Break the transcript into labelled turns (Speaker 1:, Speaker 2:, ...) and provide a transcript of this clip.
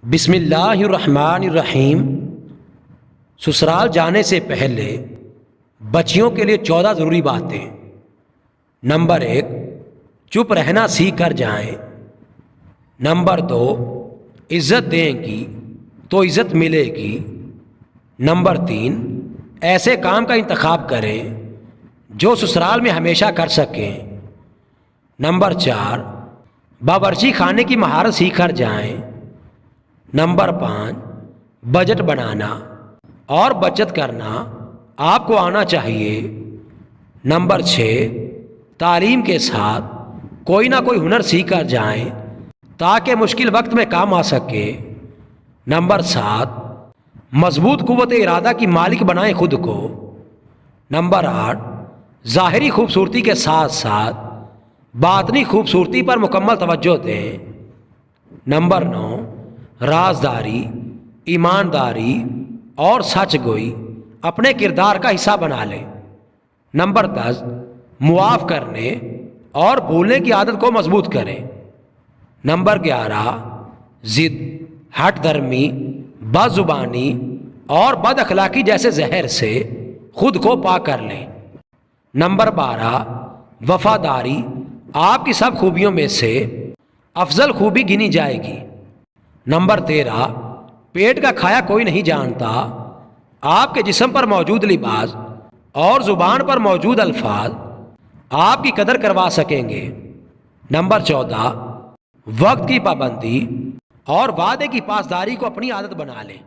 Speaker 1: بسم اللہ الرحمن الرحیم۔ سسرال جانے سے پہلے بچیوں کے لیے 14 ضروری باتیں۔ نمبر 1، چپ رہنا سیکھ کر جائیں۔ نمبر 2، عزت دیں گی تو عزت ملے گی۔ نمبر 3، ایسے کام کا انتخاب کریں جو سسرال میں ہمیشہ کر سکیں۔ نمبر 4، باورچی خانے کی مہارت سیکھ کر جائیں۔ نمبر 5، بجٹ بنانا اور بچت کرنا آپ کو آنا چاہیے۔ نمبر 6، تعلیم کے ساتھ کوئی نہ کوئی ہنر سیکھ کر جائیں تاکہ مشکل وقت میں کام آ سکے۔ نمبر 7، مضبوط قوت ارادہ کی مالک بنائیں خود کو۔ نمبر 8، ظاہری خوبصورتی کے ساتھ ساتھ باطنی خوبصورتی پر مکمل توجہ دیں۔ نمبر 9، رازداری، ایمانداری اور سچ گوئی اپنے کردار کا حصہ بنا لیں۔ نمبر 10، معاف کرنے اور بھولنے کی عادت کو مضبوط کریں۔ نمبر 11، ضد، ہٹ درمی، بد زبانی اور بد اخلاقی جیسے زہر سے خود کو پاک کر لیں۔ نمبر 12، وفاداری آپ کی سب خوبیوں میں سے افضل خوبی گنی جائے گی۔ نمبر 13، پیٹ کا کھایا کوئی نہیں جانتا، آپ کے جسم پر موجود لباس اور زبان پر موجود الفاظ آپ کی قدر کروا سکیں گے۔ نمبر 14، وقت کی پابندی اور وعدے کی پاسداری کو اپنی عادت بنا لیں۔